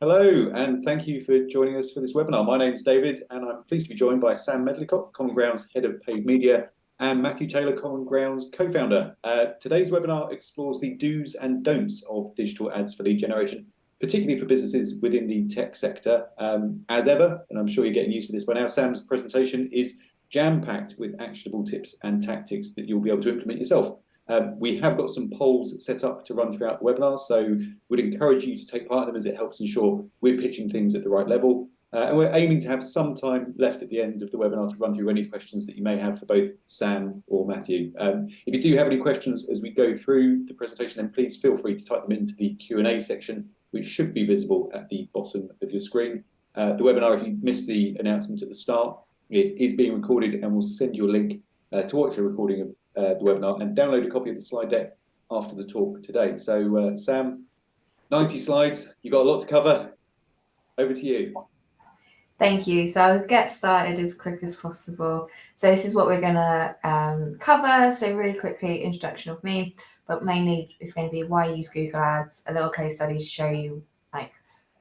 Hello, and thank you for joining us for this webinar. My name's David, and I'm pleased to be joined by Sam Medlicott, Common Ground's Head of Paid Media, and Matthew Taylor, Common Ground's co-founder. Today's webinar explores the do's and don'ts of digital ads for lead generation, particularly for businesses within the tech sector. As ever, and I'm sure you're getting used to this by now, Sam's presentation is jam-packed with actionable tips and tactics that you'll be able to implement yourself. We have got some polls set up to run throughout the webinar, so we'd encourage you to take part in them as it helps ensure we're pitching things at the right level. And we're aiming to have some time left at the end of the webinar to run through any questions that you may have for both Sam or Matthew. If you do have any questions as we go through the presentation, then please feel free to type them into the Q&A section, which should be visible at the bottom of your screen. The webinar, if you missed the announcement at the start, it is being recorded, and we'll send you a link to watch a recording of the webinar and download a copy of the slide deck after the talk today. So Sam, 90 slides, you've got a lot to cover. Over to you. Thank you. So I'll get started as quick as possible. So this is what we're going to cover. So really quickly, introduction of me, but mainly it's going to be why I use Google Ads, a little case study to show you like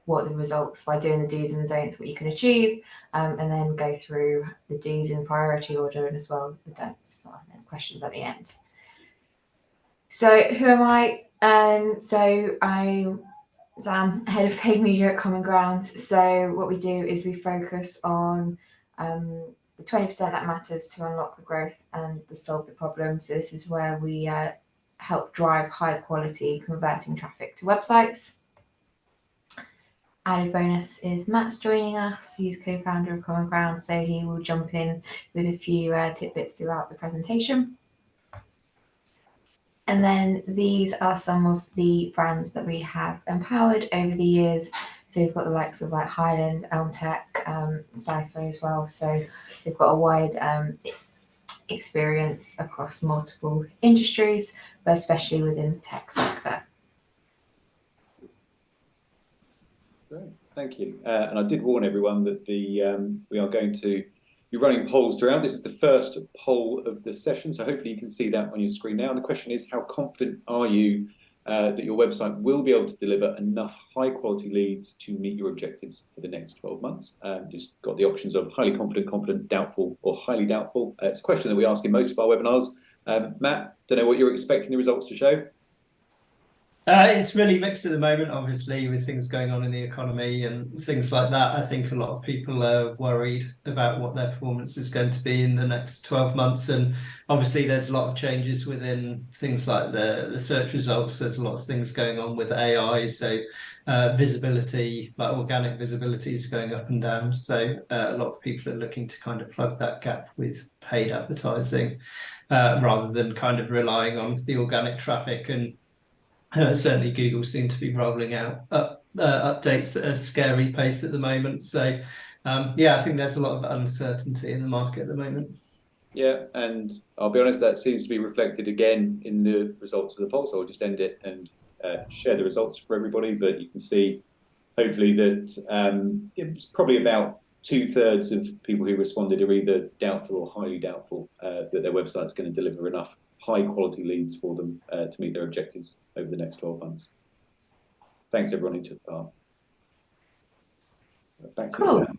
what the results by doing the do's and the don'ts, what you can achieve, and then go through the do's in priority order and as well the don'ts, and then questions at the end. So who am I? So I'm Sam, Head of Paid Media at Common Ground. So what we do is we focus on the 20% that matters to unlock the growth and to solve the problem. So this is where we help drive high quality converting traffic to websites. Added bonus is Matt's joining us. He's co-founder of Common Ground, so he will jump in with a few tidbits throughout the presentation. And then these are some of the brands that we have empowered over the years. So we've got the likes of like Highland, Elmtech, Cypher as well. So we've got a wide experience across multiple industries, but especially within the tech sector. Great, thank you. And I did warn everyone that we are going to be running polls throughout. This is the first poll of the session, so hopefully you can see that on your screen now. And the question is, how confident are you that your website will be able to deliver enough high quality leads to meet your objectives for the next 12 months? Just got the options of highly confident, confident, doubtful, or highly doubtful. It's a question that we ask in most of our webinars. Matt, don't know what you're expecting the results to show. It's really mixed at the moment, obviously, with things going on in the economy and things like that. I think a lot of people are worried about what their performance is going to be in the next 12 months. And obviously, there's a lot of changes within things like the search results. There's a lot of things going on with AI. So visibility, like organic visibility, is going up and down. So a lot of people are looking to kind of plug that gap with paid advertising rather than kind of relying on the organic traffic. And certainly Google seem to be rolling out updates at a scary pace at the moment. So yeah, I think there's a lot of uncertainty in the market at the moment. Yeah, and I'll be honest, that seems to be reflected again in the results of the poll. So I'll just end it and share the results for everybody. But you can see, hopefully, that it's probably about 2/3 of people who responded are either doubtful or highly doubtful that their website's going to deliver enough high quality leads for them to meet their objectives over the next 12 months. Thanks everyone who took part. Back to Cool. Sam.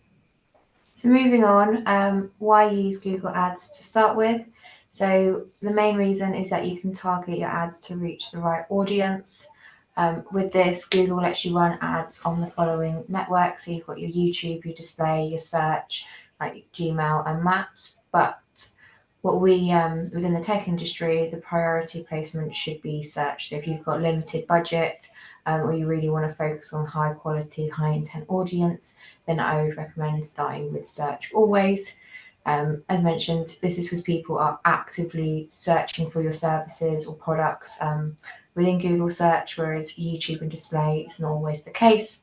So moving on, why use Google Ads to start with? So the main reason is that you can target your ads to reach the right audience. With this, Google lets you run ads on the following networks. So you've got your YouTube, your display, your search, like Gmail and Maps. But what we, within the tech industry, the priority placement should be search. So if you've got limited budget or you really want to focus on high quality, high intent audience, then I would recommend starting with search always. As mentioned, this is because people are actively searching for your services or products within Google search, whereas YouTube and display is not always the case.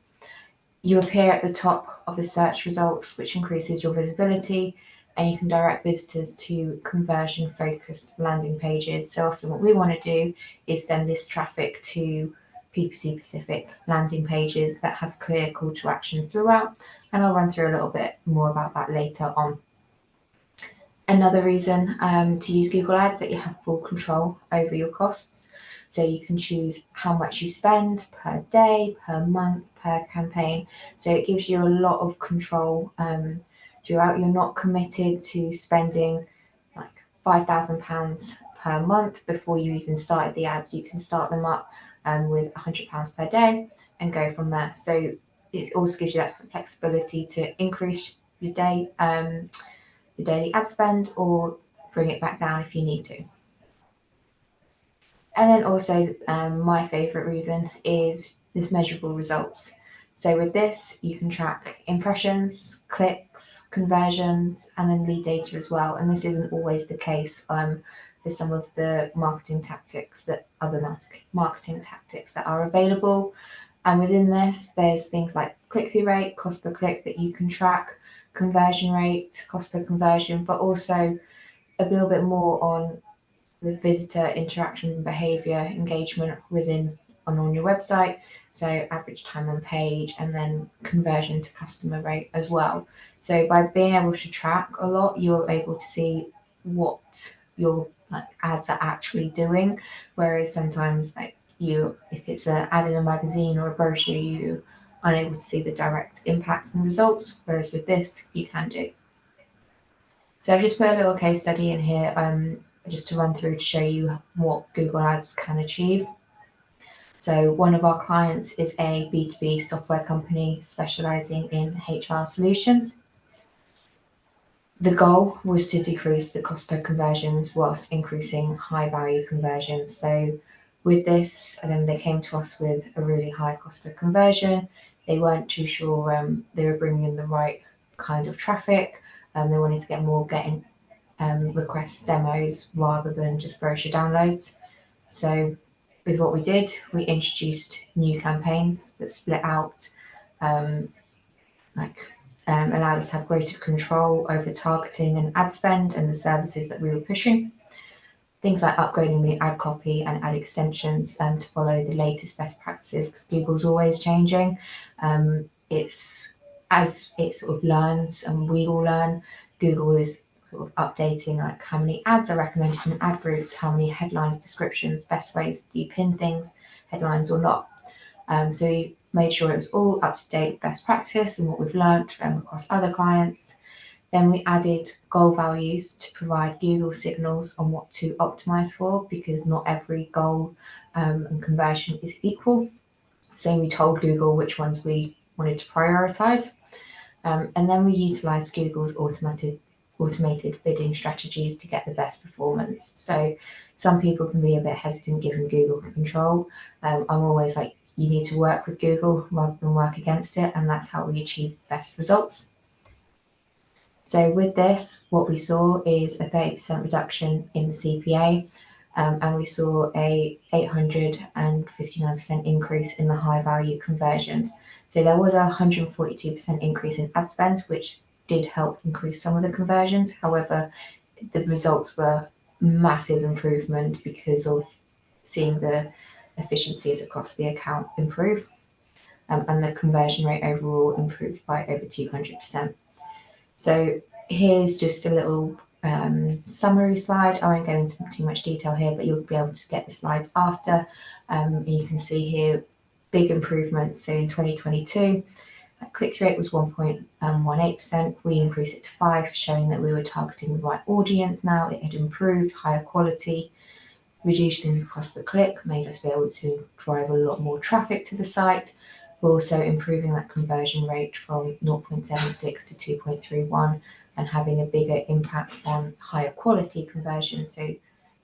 You appear at the top of the search results, which increases your visibility, and you can direct visitors to conversion-focused landing pages. So often what we want to do is send this traffic to PPC-specific landing pages that have clear call to actions throughout, and I'll run through a little bit more about that later on. Another reason to use Google Ads is that you have full control over your costs. So you can choose how much you spend per day, per month, per campaign. So it gives you a lot of control throughout. You're not committed to spending like £5,000 per month before you even started the ads. You can start them up with £100 per day and go from there. So it also gives you that flexibility to increase your daily ad spend or bring it back down if you need to. And then also my favorite reason is this measurable results. So with this, you can track impressions, clicks, conversions, and then lead data as well. And this isn't always the case for some of the marketing tactics that are available. And within this, there's things like click-through rate, cost per click that you can track, conversion rate, cost per conversion, but also a little bit more on the visitor interaction and behavior engagement on your website. So average time on page and then conversion to customer rate as well. So by being able to track a lot, you're able to see what your ads are actually doing. Whereas sometimes if it's an ad in a magazine or a brochure, you unable to see the direct impact and results. Whereas with this, you can do. So I've just put a little case study in here just to run through to show you what Google Ads can achieve. So one of our clients is a B2B software company specializing in HR solutions. The goal was to decrease the cost per conversions whilst increasing high value conversions. So with this, then they came to us with a really high cost per conversion. They weren't too sure they were bringing in the right kind of traffic. They wanted to get more request demos rather than just brochure downloads. So with what we did, we introduced new campaigns that split out, allowed us to have greater control over targeting and ad spend and the services that we were pushing. Things like upgrading the ad copy and ad extensions to follow the latest best practices, because Google's always changing. It's as it sort of learns and we all learn, Google is sort of updating like how many ads are recommended in ad groups, how many headlines, descriptions, best ways do you pin things, headlines or not. So we made sure it was all up to date best practice and what we've learned across other clients. Then we added goal values to provide Google signals on what to optimize for, because not every goal and conversion is equal. So we told Google which ones we wanted to prioritize. And then we utilized Google's automated bidding strategies to get the best performance. So some people can be a bit hesitant given Google control. I'm always like, you need to work with Google rather than work against it, and that's how we achieve the best results. So with this, what we saw is a 30% reduction in the CPA, and we saw a 859% increase in the high value conversions. So there was a 142% increase in ad spend, which did help increase some of the conversions. However, the results were massive improvement because of seeing the efficiencies across the account improve, and the conversion rate overall improved by over 200%. So here's just a little summary slide. I won't go into too much detail here, but you'll be able to get the slides after. And you can see here big improvements. So in 2022, click-through rate was 1.18%. We increased it to 5%, showing that we were targeting the right audience now. It had improved, higher quality, reducing the cost per click, made us be able to drive a lot more traffic to the site. We're also improving that conversion rate from 0.76 to 2.31 and having a bigger impact on higher quality conversions. So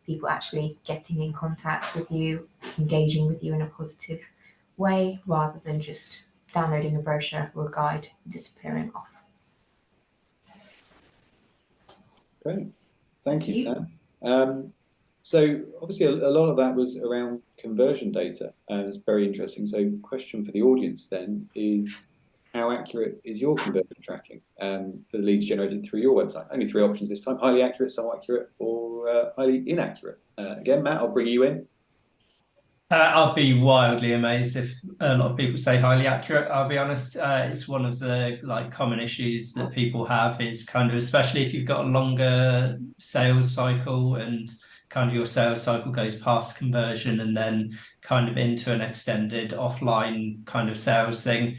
people actually getting in contact with you, engaging with you in a positive way, rather than just downloading a brochure or a guide, disappearing off. Great. Thank you, Sam. So obviously a lot of that was around conversion data, and it's very interesting. So question for the audience then is, how accurate is your conversion tracking for the leads generated through your website? Only 3 options this time: highly accurate, somewhat accurate, or highly inaccurate. Again, Matt, I'll bring you in. I'll be wildly amazed if a lot of people say highly accurate. I'll be honest, it's one of the common issues that people have, is kind of, especially if you've got a longer sales cycle and kind of your sales cycle goes past conversion and then kind of into an extended offline kind of sales thing.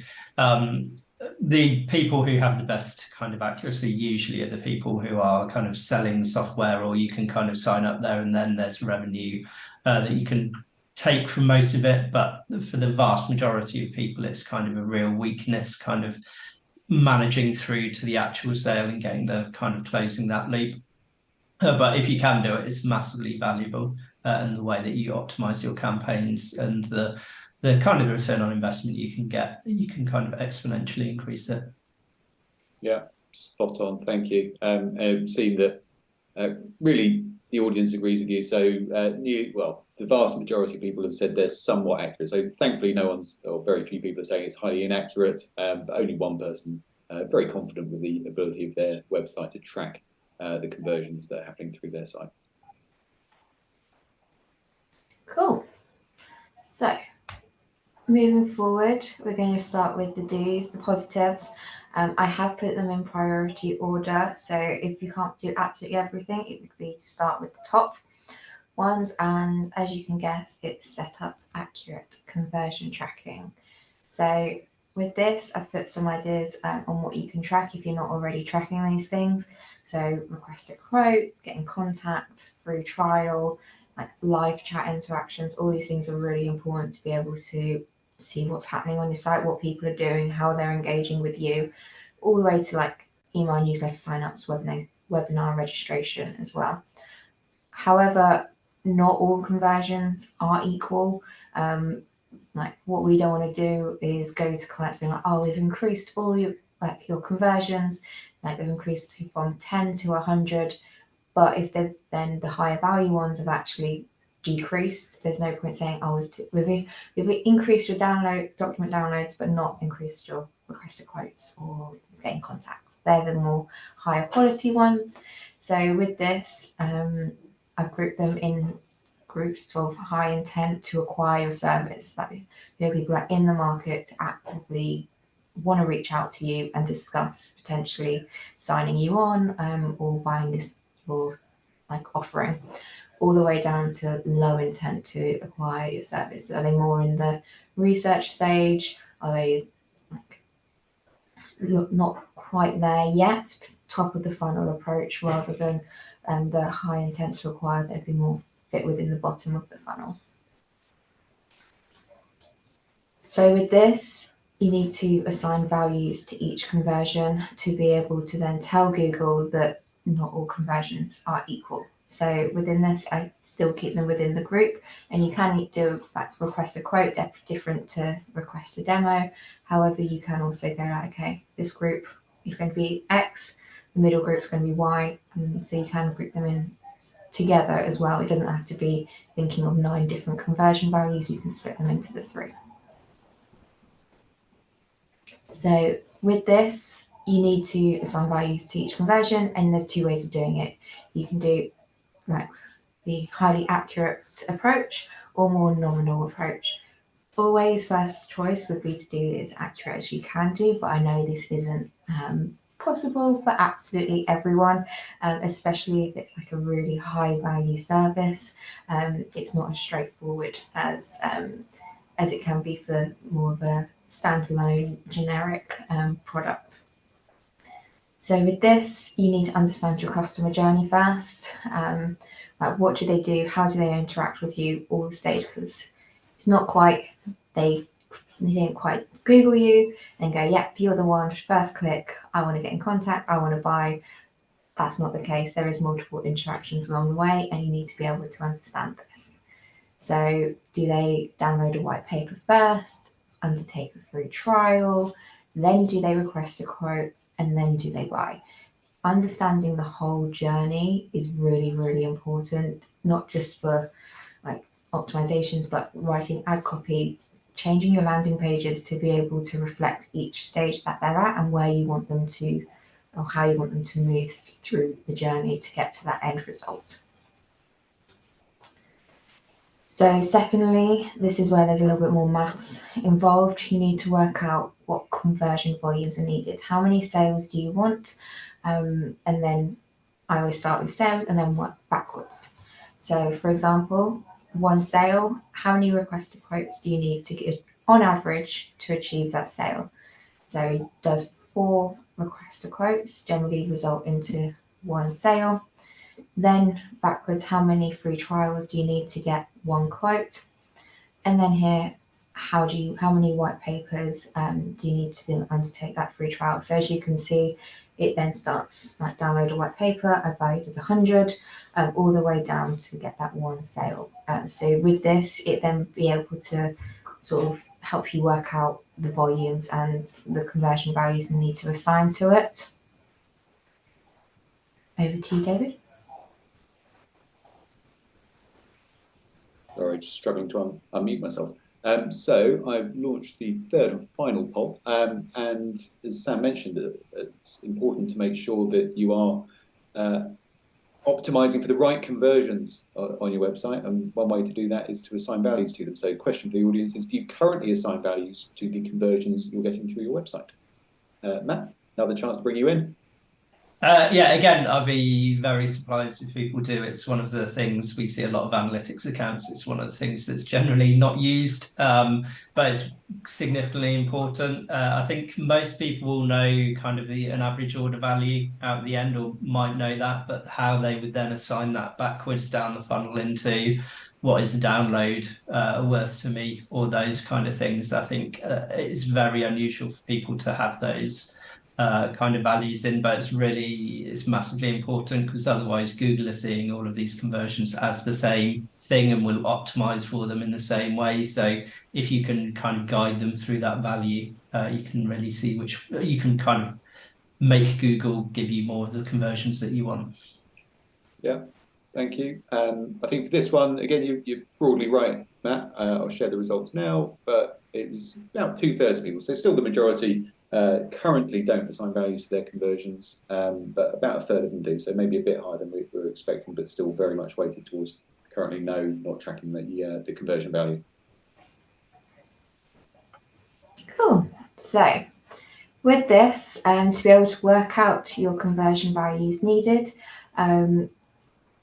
The people who have the best kind of accuracy usually are the people who are kind of selling software, or you can kind of sign up there and then there's revenue that you can take from most of it. But for the vast majority of people, it's kind of a real weakness, kind of managing through to the actual sale and getting the kind of closing that loop. But if you can do it, it's massively valuable in the way that you optimize your campaigns and the kind of the return on investment you can get. You can kind of exponentially increase it. Yeah, spot on. Thank you. And it seemed that really the audience agrees with you. So the vast majority of people have said they're somewhat accurate. So thankfully, no one's, or very few people are saying it's highly inaccurate. But only one person very confident with the ability of their website to track the conversions that are happening through their site. Cool. So moving forward, we're going to start with the do's, the positives. I have put them in priority order. So if you can't do absolutely everything, it would be to start with the top ones. And as you can guess, it's set up accurate conversion tracking. So with this, I've put some ideas on what you can track if you're not already tracking these things. So request a quote, get in contact, free trial, like live chat interactions. All these things are really important to be able to see what's happening on your site, what people are doing, how they're engaging with you, all the way to like email newsletter signups, webinar registration as well. However, not all conversions are equal. Like what we don't want to do is go to clients being like, oh, we've increased all your conversions, like they've increased from 10 to 100, but if they've then the higher value ones have actually decreased, there's no point saying, oh, we've increased your document downloads, but not increased your requested quotes or getting contacts. They're the more higher quality ones. So with this, I've grouped them in groups of high intent to acquire your service. Like people are in the market to actively want to reach out to you and discuss potentially signing you on or buying this or like offering, all the way down to low intent to acquire your service. Are they more in the research stage? Are they like not quite there yet? Top of the funnel approach rather than the high intent to acquire, they'd be more fit within the bottom of the funnel. So with this, you need to assign values to each conversion to be able to then tell Google that not all conversions are equal. So within this, I still keep them within the group, and you can do like request a quote, different to request a demo. However, you can also go like, okay, this group is going to be X, the middle group is going to be Y, and so you can group them in together as well. It doesn't have to be thinking of 9 different conversion values. You can split them into the 3. So with this, you need to assign values to each conversion, and there's 2 ways of doing it. You can do like the highly accurate approach or more nominal approach. Always first choice would be to do as accurate as you can do, but I know this isn't possible for absolutely everyone, especially if it's like a really high value service. It's not as straightforward as it can be for more of a standalone generic product. So with this, you need to understand your customer journey first. Like what do they do? How do they interact with you? All the stage, because it's not quite, they don't quite Google you and go, yep, you're the one, first click, I want to get in contact, I want to buy. That's not the case. There is multiple interactions along the way, and you need to be able to understand this. So do they download a white paper first, undertake a free trial, then do they request a quote, and then do they buy? Understanding the whole journey is really, really important, not just for like optimizations, but writing ad copy, changing your landing pages to be able to reflect each stage that they're at and where you want them to, or how you want them to move through the journey to get to that end result. So secondly, this is where there's a little bit more maths involved. You need to work out what conversion volumes are needed. How many sales do you want? And then I always start with sales and then work backwards. So for example, one sale, how many requested quotes do you need to get on average to achieve that sale? So does 4 requested quotes generally result into one sale? Then backwards, how many free trials do you need to get one quote? And then here, how many white papers do you need to undertake that free trial? So as you can see, it then starts like download a white paper, a value as 100, all the way down to get that one sale. So with this, it then be able to sort of help you work out the volumes and the conversion values you need to assign to it. Over to you, David. Sorry, just struggling to unmute myself. So I've launched the third and final poll, and as Sam mentioned, it's important to make sure that you are optimizing for the right conversions on your website, and one way to do that is to assign values to them. So question for the audience is, do you currently assign values to the conversions you're getting through your website? Matt, another chance to bring you in. Yeah, again, I'd be very surprised if people do. It's one of the things we see a lot of analytics accounts. It's one of the things that's generally not used, but it's significantly important. I think most people will know kind of an average order value at the end, or might know that, but how they would then assign that backwards down the funnel into what is a download worth to me, or those kind of things. I think it's very unusual for people to have those kind of values in, but it's massively important, because otherwise Google is seeing all of these conversions as the same thing and will optimize for them in the same way. So if you can kind of guide them through that value, you can really see which you can kind of make Google give you more of the conversions that you want. Yeah, thank you. I think for this one, again, you're broadly right, Matt. I'll share the results now, but it was about 2/3 of people, so still the majority currently don't assign values to their conversions, but about 1/3 of them do, so maybe a bit higher than we were expecting, but still very much weighted towards currently not tracking the conversion value. Cool. So with this, to be able to work out your conversion values needed,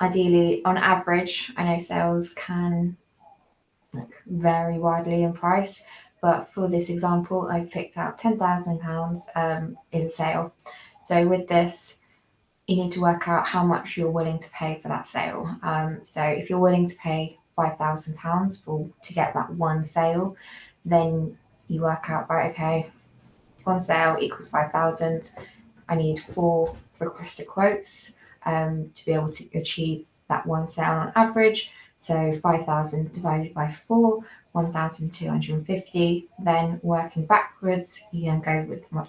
ideally on average, I know sales can vary widely in price, but for this example, I've picked out £10,000 is a sale. So with this, you need to work out how much you're willing to pay for that sale. So if you're willing to pay £5,000 to get that one sale, then you work out, right, okay, one sale equals 5,000. I need 4 requested quotes to be able to achieve that one sale on average. So 5,000 divided by 4, 1,250. Then working backwards, you then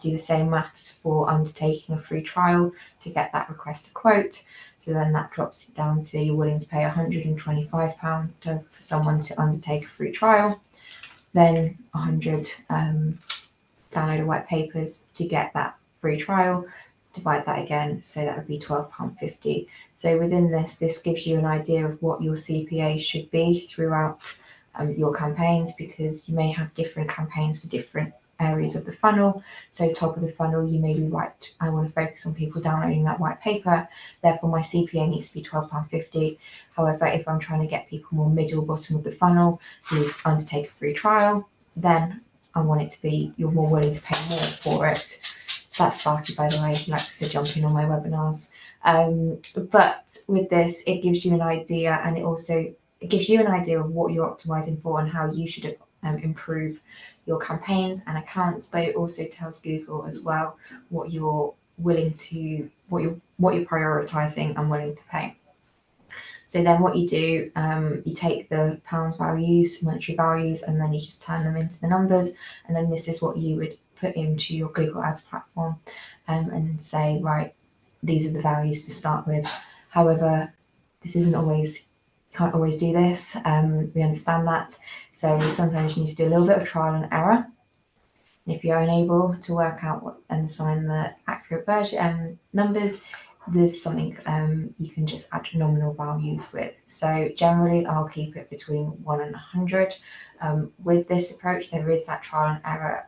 do the same maths for undertaking a free trial to get that requested quote. So then that drops it down to you're willing to pay £125 for someone to undertake a free trial. Then 100 downloaded white papers to get that free trial. Divide that again, so that would be £12.50. So within this gives you an idea of what your CPA should be throughout your campaigns, because you may have different campaigns for different areas of the funnel. So top of the funnel, you may be right, I want to focus on people downloading that white paper, therefore my CPA needs to be £12.50. However, if I'm trying to get people more middle bottom of the funnel to undertake a free trial, then I want it to be you're more willing to pay more for it. That's Sparky, by the way, he likes to jump in on my webinars. But with this, it gives you an idea, and it gives you an idea of what you're optimizing for and how you should improve your campaigns and accounts. But it also tells Google as well what you're prioritizing and willing to pay. So then what you do, you take the pound values, monetary values, and then you just turn them into the numbers. And then this is what you would put into your Google Ads platform and say, right, these are the values to start with. However, this isn't always, you can't always do this. We understand that. So sometimes you need to do a little bit of trial and error. And if you're unable to work out and assign the accurate version numbers, there's something you can just add nominal values with. So generally, I'll keep it between 1 and 100. With this approach, there is that trial and error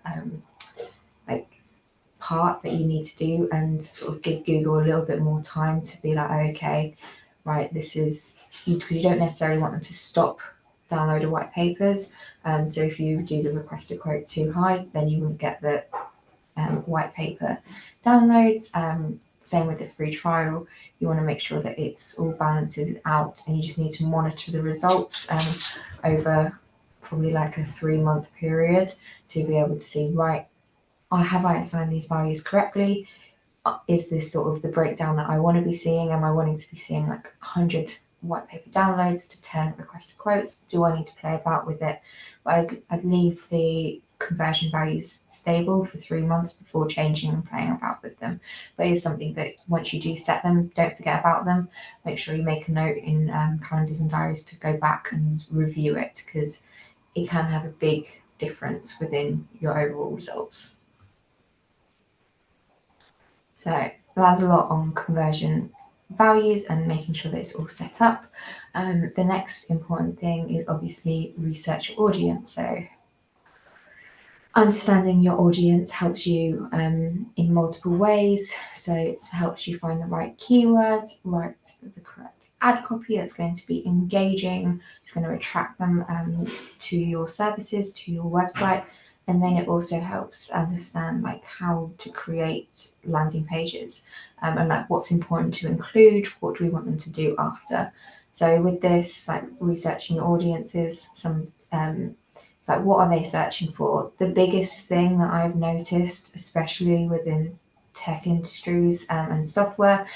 part that you need to do, and sort of give Google a little bit more time to be like, okay, right, this is because you don't necessarily want them to stop downloading white papers. So if you do the requested quote too high, then you wouldn't get the white paper downloads. Same with the free trial. You want to make sure that it's all balances out, and you just need to monitor the results over probably like a 3-month period to be able to see, right, have I assigned these values correctly? Is this sort of the breakdown that I want to be seeing? Am I wanting to be seeing like 100 white paper downloads to 10 requested quotes? Do I need to play about with it? But I'd leave the conversion values stable for 3 months before changing and playing about with them. But it's something that once you do set them, don't forget about them. Make sure you make a note in calendars and diaries to go back and review it, because it can have a big difference within your overall results. So that's a lot on conversion values and making sure that it's all set up. The next important thing is obviously research your audience. So understanding your audience helps you in multiple ways. So it helps you find the right keywords, write the correct ad copy that's going to be engaging. It's going to attract them to your services, to your website. And then it also helps understand like how to create landing pages and like what's important to include, what do we want them to do after. So with this, like researching your audiences, it's like, what are they searching for? The biggest thing that I've noticed, especially within tech industries and software,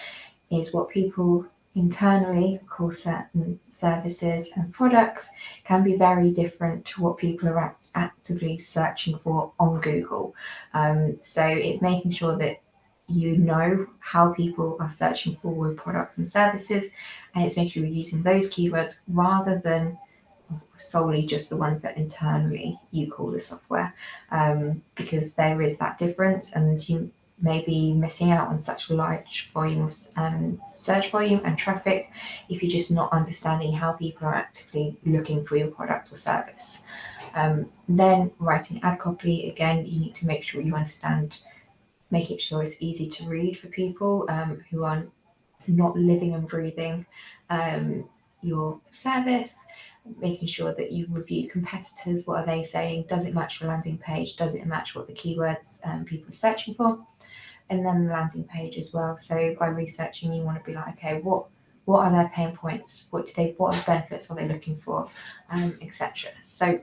is what people internally call certain services and products can be very different to what people are actively searching for on Google. So it's making sure that you know how people are searching for products and services, and it's making sure you're using those keywords rather than solely just the ones that internally you call the software, because there is that difference, and you may be missing out on such a large volume of search volume and traffic if you're just not understanding how people are actively looking for your product or service. Then writing ad copy, again, you need to make sure you understand, making sure it's easy to read for people who are not living and breathing your service, making sure that you review competitors. What are they saying? Does it match your landing page? Does it match what the keywords people are searching for? And then the landing page as well. So by researching, you want to be like, okay, what are their pain points? What benefits are they looking for, etc. So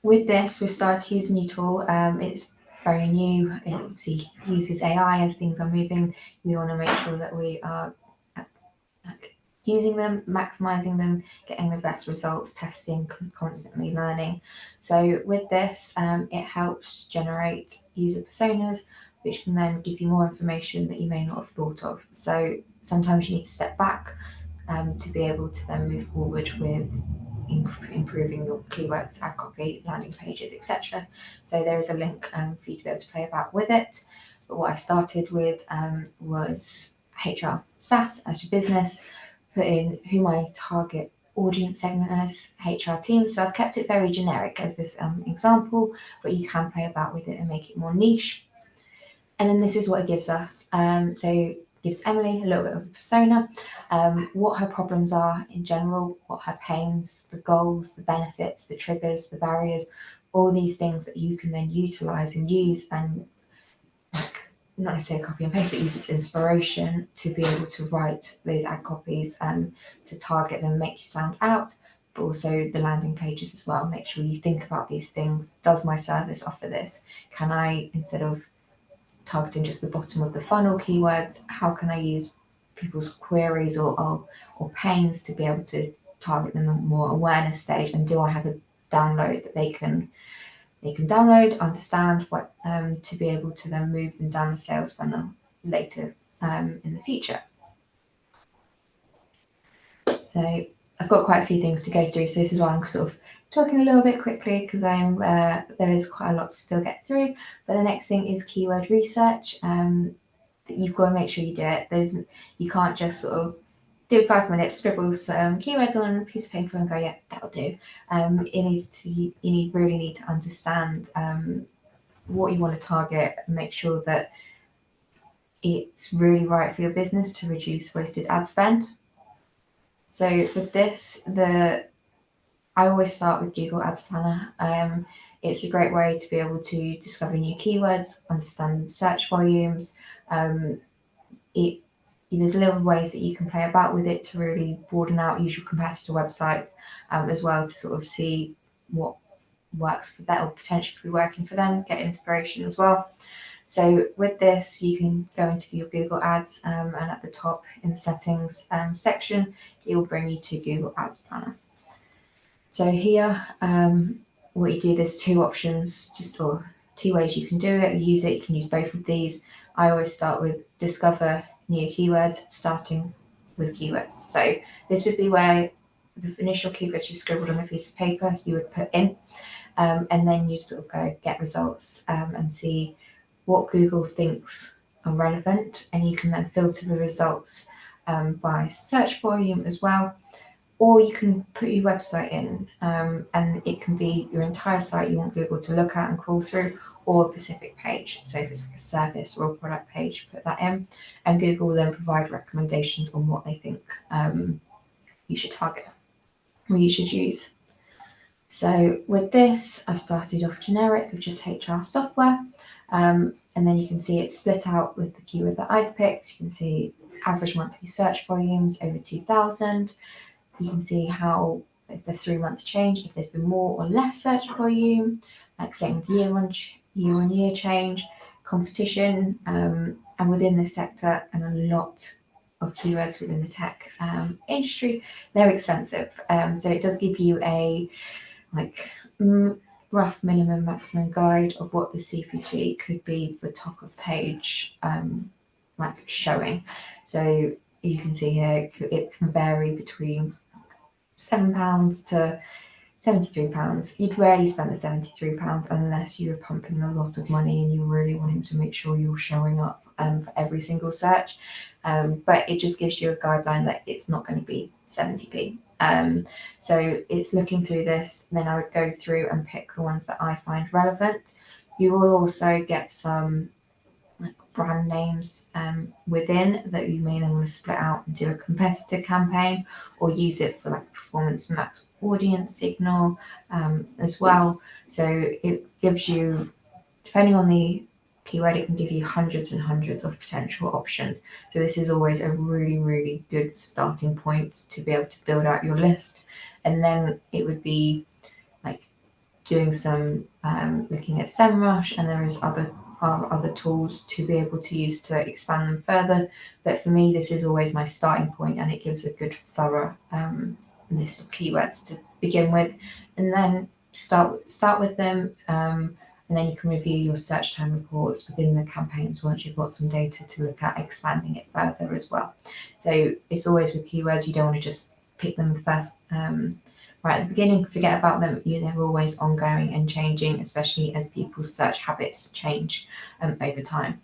with this, we've started to use a new tool. It's very new. It obviously uses AI as things are moving. We want to make sure that we are using them, maximizing them, getting the best results, testing, constantly learning. So with this, it helps generate user personas, which can then give you more information that you may not have thought of. So sometimes you need to step back to be able to then move forward with improving your keywords, ad copy, landing pages, etc. So there is a link for you to be able to play about with it. But what I started with was HR SaaS as your business, put in who my target audience segment is, HR team. So I've kept it very generic as this example, but you can play about with it and make it more niche. And then this is what it gives us. So it gives Emily a little bit of a persona, what her problems are in general, what her pains, the goals, the benefits, the triggers, the barriers, all these things that you can then utilize and use and not necessarily copy and paste, but use its inspiration to be able to write those ad copies to target them, make you stand out, but also the landing pages as well. Make sure you think about these things. Does my service offer this? Can I, instead of targeting just the bottom of the funnel keywords, how can I use people's queries or pains to be able to target them at a more awareness stage? And do I have a download that they can download, understand what to be able to then move them down the sales funnel later in the future. So I've got quite a few things to go through. So this is why I'm sort of talking a little bit quickly, because there is quite a lot to still get through. But the next thing is keyword research. You've got to make sure you do it. You can't just sort of do 5 minutes, scribble some keywords on a piece of paper and go, yeah, that'll do. You really need to understand what you want to target and make sure that it's really right for your business to reduce wasted ad spend. So with this, I always start with Google Ads Planner. It's a great way to be able to discover new keywords, understand search volumes. There's little ways that you can play about with it to really broaden out, use your competitor websites as well to sort of see what works for that or potentially be working for them, get inspiration as well. So with this, you can go into your Google Ads and at the top in the settings section, it will bring you to Google Ads Planner. So here, what you do, there's two options, or two ways you can do it, use it. You can use both of these. I always start with discover new keywords, starting with keywords. So this would be where the initial keywords you scribbled on a piece of paper, you would put in, and then you sort of go get results and see what Google thinks are relevant, and you can then filter the results by search volume as well. Or you can put your website in and it can be your entire site you want Google to look at and crawl through, or a specific page. So if it's like a service or a product page, put that in, and Google will then provide recommendations on what they think you should target or you should use. So with this, I've started off generic with just HR software. And then you can see it's split out with the keyword that I've picked. You can see average monthly search volumes over 2,000. You can see how if the 3 months change, if there's been more or less search volume, like same with year on year change, competition, and within the sector, and a lot of keywords within the tech industry, they're expensive. So it does give you a rough minimum maximum guide of what the CPC could be for top of page showing. So you can see here it can vary between £7 to £73. You'd rarely spend the £73 unless you're pumping a lot of money and you're really wanting to make sure you're showing up for every single search. But it just gives you a guideline that it's not going to be 70p. So it's looking through this, then I would go through and pick the ones that I find relevant. You will also get some brand names within that you may then want to split out and do a competitor campaign, or use it for like a performance max audience signal as well. So it gives you, depending on the keyword, it can give you hundreds and hundreds of potential options. So this is always a really, really good starting point to be able to build out your list. And then it would be like doing some looking at SEMrush, and there is other tools to be able to use to expand them further. But for me, this is always my starting point, and it gives a good thorough list of keywords to begin with, and then start with them. And then you can review your search time reports within the campaigns once you've got some data to look at expanding it further as well. So it's always with keywords, you don't want to just pick them first right at the beginning, forget about them. They're always ongoing and changing, especially as people's search habits change over time.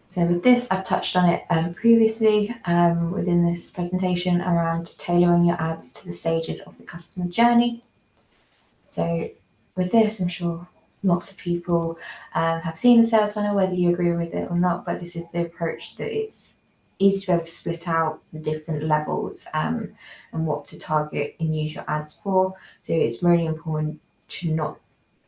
So with this, I've touched on it previously within this presentation around tailoring your ads to the stages of the customer journey. So with this, I'm sure lots of people have seen the sales funnel, whether you agree with it or not, but this is the approach that it's easy to be able to split out the different levels and what to target and use your ads for. So it's really important to not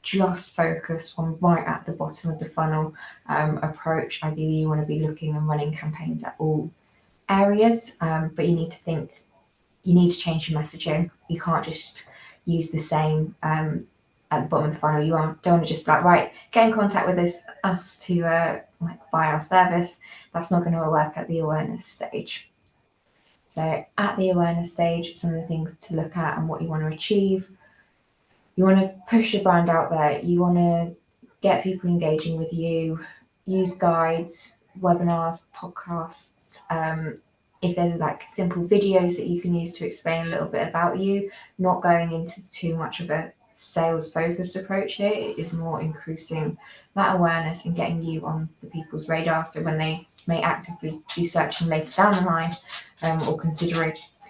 just focus on right at the bottom of the funnel approach. Ideally, you want to be looking and running campaigns at all areas, but you need to change your messaging. You can't just use the same at the bottom of the funnel. You don't want to just be like, right, get in contact with us to buy our service. That's not going to work at the awareness stage. So at the awareness stage, some of the things to look at and what you want to achieve. You want to push your brand out there. You want to get people engaging with you, use guides, webinars, podcasts. If there's simple videos that you can use to explain a little bit about you, not going into too much of a sales focused approach here. It is more increasing that awareness and getting you on the people's radar, so when they may actively be searching later down the line or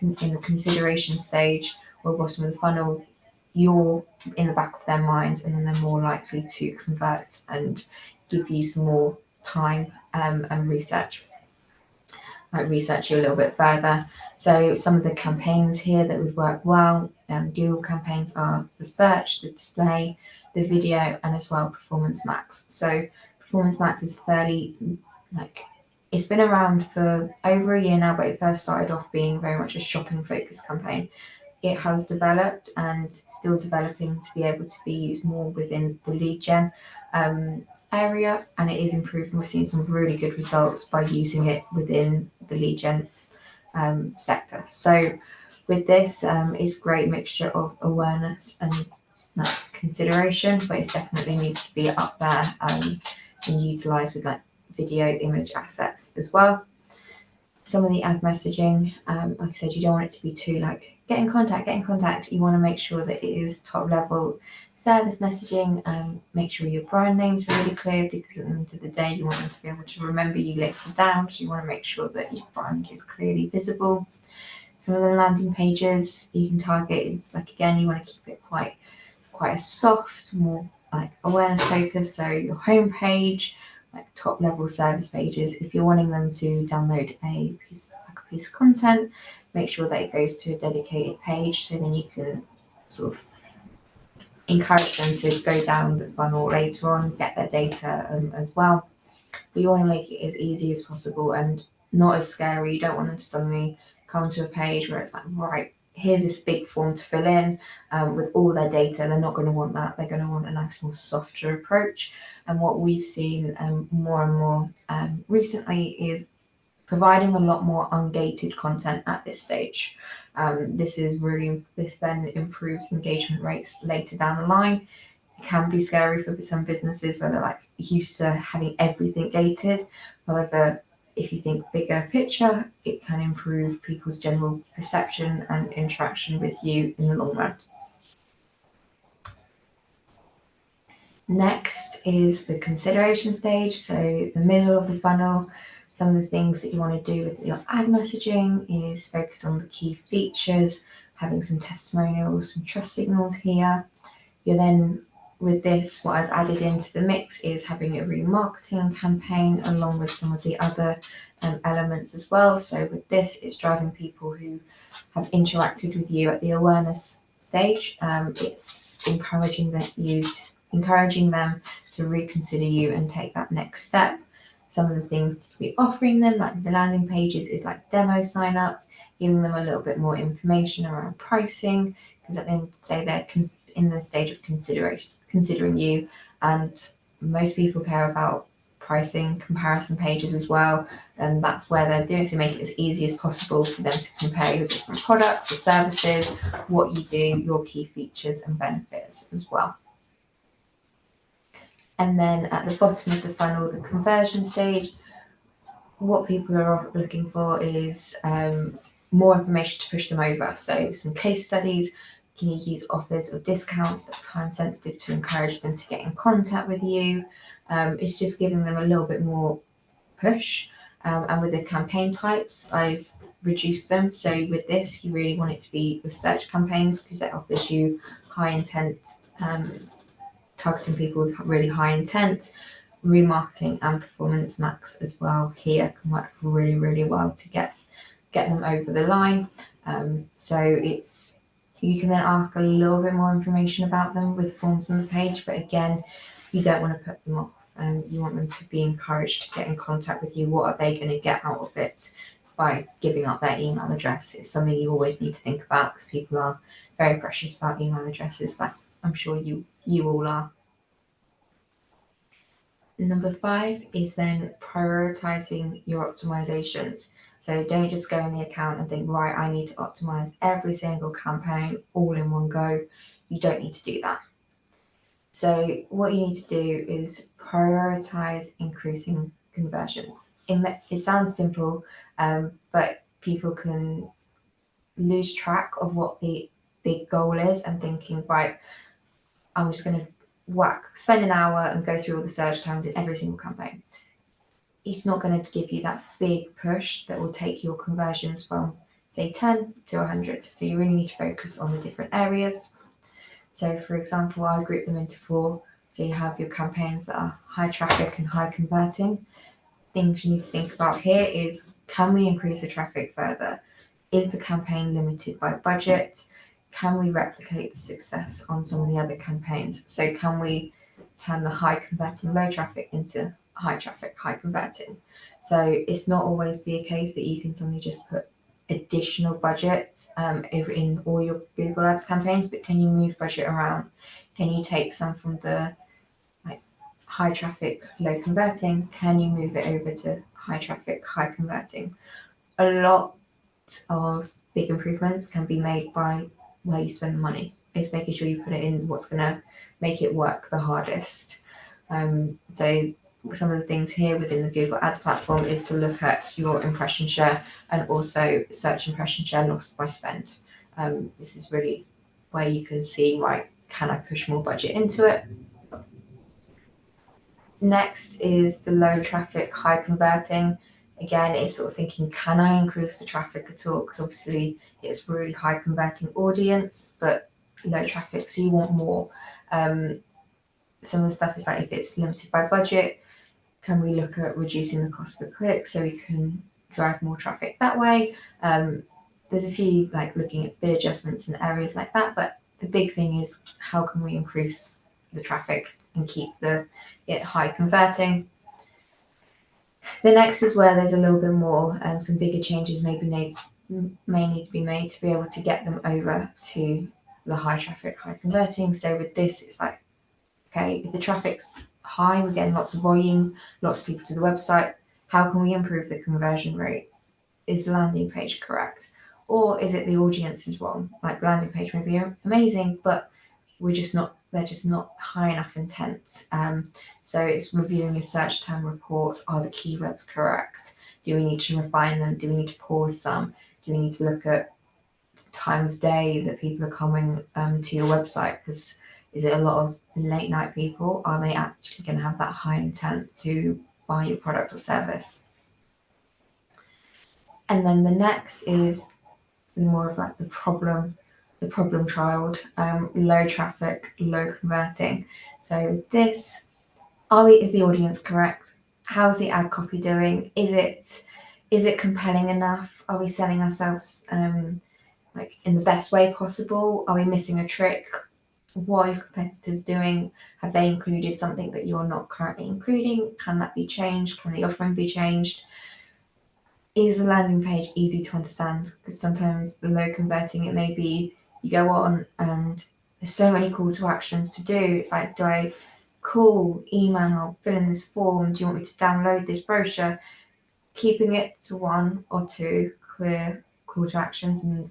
in the consideration stage or bottom of the funnel, you're in the back of their minds, and then they're more likely to convert and give you some more time and research. like research you a little bit further. So some of the campaigns here that would work well, Google campaigns are the search, the display, the video, and as well Performance Max. So Performance Max is fairly it's been around for over a year now, but it first started off being very much a shopping focused campaign. It has developed and still developing to be able to be used more within the lead gen area, and it is improving. We've seen some really good results by using it within the lead gen sector. So with this, it's a great mixture of awareness and consideration, but it definitely needs to be up there and utilised with video image assets as well. Some of the ad messaging, like I said, you don't want it to be too get in contact. You want to make sure that it is top level service messaging. Make sure your brand names are really clear, because at the end of the day, you want them to be able to remember you later down. So you want to make sure that your brand is clearly visible. Some of the landing pages you can target is again, you want to keep it quite a soft, more awareness focused. So your homepage, top level service pages. If you're wanting them to download a piece of content, make sure that it goes to a dedicated page, so then you can sort of encourage them to go down the funnel later on, get their data as well. But you want to make it as easy as possible and not as scary. You don't want them to suddenly come to a page where it's right, here's this big form to fill in with all their data. They're not going to want that. They're going to want a nice, more softer approach. And what we've seen more and more recently is providing a lot more ungated content at this stage. This then improves engagement rates later down the line. It can be scary for some businesses where they're used to having everything gated. However, if you think bigger picture, it can improve people's general perception and interaction with you in the long run. Next is the consideration stage, so the middle of the funnel. Some of the things that you want to do with your ad messaging is focus on the key features, having some testimonials, some trust signals here. You're then, with this, what I've added into the mix is having a remarketing campaign along with some of the other elements as well. So with this, it's driving people who have interacted with you at the awareness stage. It's encouraging them to reconsider you and take that next step. Some of the things to be offering them, like the landing pages, is demo sign-ups, giving them a little bit more information around pricing, because at the end of the day, they're in the stage of considering you, and most people care about pricing comparison pages as well, and that's where they're doing, so make it as easy as possible for them to compare your different products or services, what you do, your key features and benefits as well. And then at the bottom of the funnel, the conversion stage, what people are looking for is more information to push them over. So some case studies. Can you use offers or discounts that are time sensitive to encourage them to get in contact with you? It's just giving them a little bit more push. And with the campaign types, I've reduced them. So with this, you really want it to be with search campaigns, because that offers you high intent, targeting people with really high intent. Remarketing and Performance Max as well here can work really, really well to get them over the line. So you can then ask a little bit more information about them with forms on the page, but again, you don't want to put them off. You want them to be encouraged to get in contact with you. What are they going to get out of it by giving up their email address? It's something you always need to think about, because people are very precious about email addresses, like I'm sure you all are. Number 5 is then prioritizing your optimizations. So don't just go in the account and think, right, I need to optimize every single campaign all in one go. You don't need to do that. So what you need to do is prioritize increasing conversions. It sounds simple, but people can lose track of what the big goal is and thinking, right, I'm just going to spend an hour and go through all the search terms in every single campaign. It's not going to give you that big push that will take your conversions from, say, 10 to 100. So you really need to focus on the different areas. So for example, I group them into 4. So you have your campaigns that are high traffic and high converting. things you need to think about here is, can we increase the traffic further? Is the campaign limited by budget? Can we replicate the success on some of the other campaigns? So can we turn the high converting low traffic into high traffic high converting? So it's not always the case that you can suddenly just put additional budget in all your Google Ads campaigns, but can you move budget around? Can you take some from the high traffic low converting? Can you move it over to high traffic high converting? A lot of big improvements can be made by where you spend the money. It's making sure you put it in what's going to make it work the hardest. So some of the things here within the Google Ads platform is to look at your impression share and also search impression share lost by spend. This is really where you can see, right, can I push more budget into it? Next is the low traffic, high converting. Again, it's sort of thinking, can I increase the traffic at all? Because obviously it's really high converting audience, but low traffic, so you want more. Some of the stuff is like, if it's limited by budget, can we look at reducing the cost per click so we can drive more traffic that way? There's a few like looking at bid adjustments and areas like that, but the big thing is, how can we increase the traffic and keep it high converting? The next is where there's a little bit more, some bigger changes may need to be made to be able to get them over to the high traffic, high converting. So with this, it's like, okay, if the traffic's high, we're getting lots of volume, lots of people to the website, how can we improve the conversion rate? Is the landing page correct? Or is it the audience is wrong? Like, the landing page may be amazing, but they're just not high enough intent. So it's reviewing your search term reports. Are the keywords correct? Do we need to refine them? Do we need to pause some? Do we need to look at the time of day that people are coming to your website? Because is it a lot of late night people? Are they actually going to have that high intent to buy your product or service? And then the next is more of like the problem child, low traffic, low converting. So this, is the audience correct? How's the ad copy doing? Is it compelling enough? Are we selling ourselves like in the best way possible? Are we missing a trick? What are your competitors doing? Have they included something that you're not currently including? Can that be changed? Can the offering be changed? Is the landing page easy to understand? Because sometimes the low converting, it may be you go on and there's so many call to actions to do. It's like, do I call, email, fill in this form? Do you want me to download this brochure? Keeping it to one or two clear call to actions and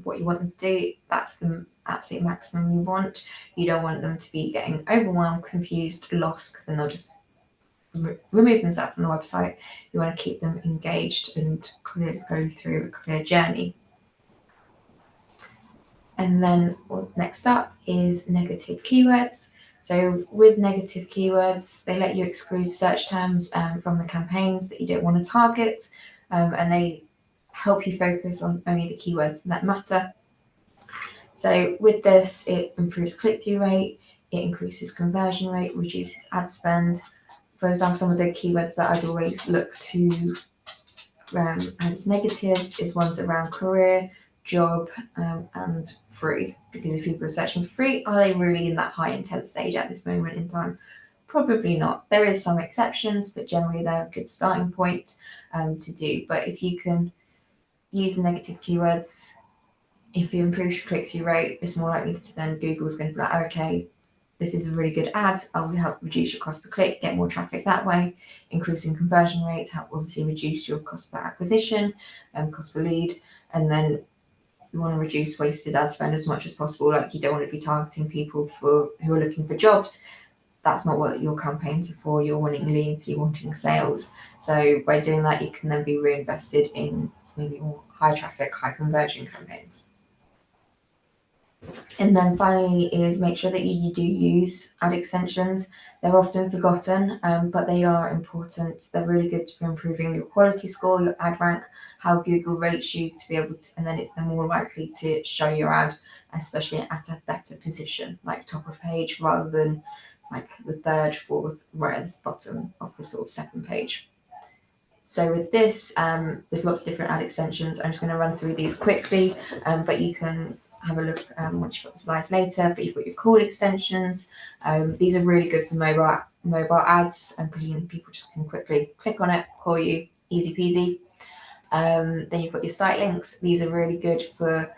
what you want them to do, that's the absolute maximum you want. You don't want them to be getting overwhelmed, confused, lost, because then they'll just remove themselves from the website. You want to keep them engaged and go through a clear journey. And then next up is negative keywords. So with negative keywords, they let you exclude search terms from the campaigns that you don't want to target, and they help you focus on only the keywords that matter. So with this, it improves click-through rate, it increases conversion rate, reduces ad spend. For example, some of the keywords that I'd always look to as negatives is ones around career, job, and free. Because if people are searching for free, are they really in that high intent stage at this moment in time? Probably not. There is some exceptions, but generally they're a good starting point to do. But if you can use the negative keywords, if you improve your click-through rate, it's more likely to then Google's going to be like, okay, this is a really good ad. I will help reduce your cost per click, get more traffic that way, increasing conversion rates, help obviously reduce your cost per acquisition and cost per lead. And then you want to reduce wasted ad spend as much as possible. Like, you don't want to be targeting people who are looking for jobs. That's not what your campaigns are for. You're wanting leads, you're wanting sales. So by doing that, you can then be reinvested in maybe more high traffic, high conversion campaigns. And then finally is make sure that you do use ad extensions. They're often forgotten, but they are important. They're really good for improving your quality score, your ad rank, how Google rates you to be able to, and then it's then more likely to show your ad, especially at a better position, like top of page, rather than like the third, fourth, right at the bottom of the sort of second page. So with this, there's lots of different ad extensions. I'm just going to run through these quickly, but you can have a look once you've got the slides later. But you've got your call extensions. These are really good for mobile ads because people just can quickly click on it, call you, easy peasy. Then you've got your site links. These are really good for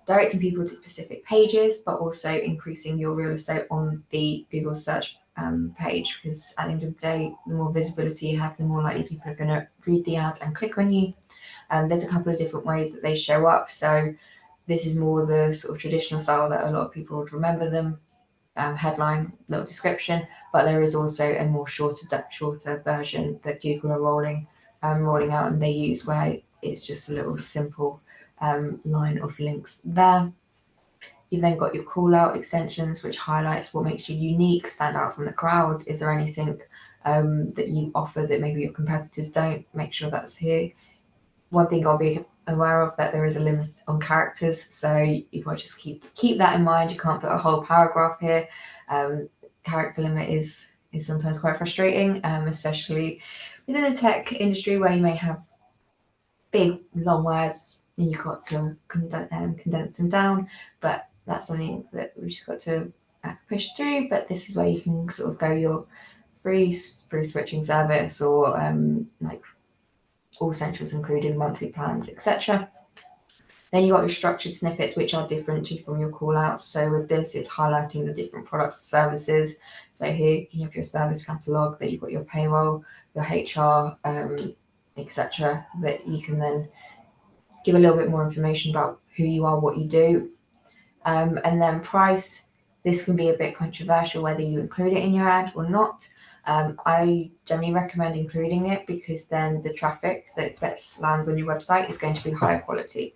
directing people to specific pages, but also increasing your real estate on the Google search page, because at the end of the day, the more visibility you have, the more likely people are going to read the ads and click on you. There's a couple of different ways that they show up. So this is more the sort of traditional style that a lot of people would remember them. Headline, little description, but there is also a more shorter version that Google are rolling out, and they use where it's just a little simple line of links there. You've then got your call out extensions, which highlights what makes you unique, stand out from the crowd. Is there anything that you offer that maybe your competitors don't? Make sure that's here. One thing I'll be aware of, that there is a limit on characters, so you might just keep that in mind. You can't put a whole paragraph here. Character limit is sometimes quite frustrating, especially within the tech industry where you may have big long words and you've got to condense them down, but that's something that we've just got to push through. But this is where you can sort of go your free switching service, or like all essentials included, monthly plans, etc. Then you got your structured snippets, which are different from your call outs. So with this, it's highlighting the different products and services. So here you have your service catalog, that you've got your payroll, your HR, etc., that you can then give a little bit more information about who you are, what you do. And then price, this can be a bit controversial whether you include it in your ad or not. I generally recommend including it, because then the traffic that lands on your website is going to be higher quality.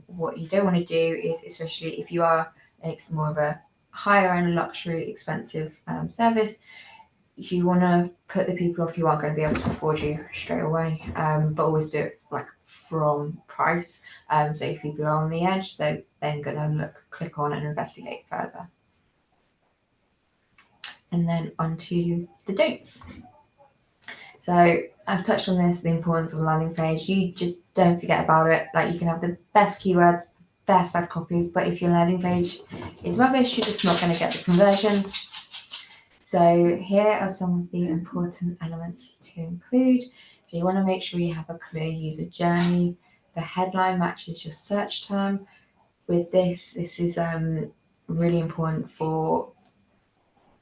What you don't want to do is, especially if you are more of a higher end luxury expensive service, you want to put the people off who aren't going to be able to afford you straight away, but always do it like from price. So if people are on the edge, they're then going to click on and investigate further. And then onto the don'ts. So I've touched on this, the importance of a landing page. You just don't forget about it. Like, you can have the best keywords, the best ad copy, but if your landing page is rubbish, you're just not going to get the conversions. So here are some of the important elements to include. So you want to make sure you have a clear user journey. The headline matches your search term. With this is really important for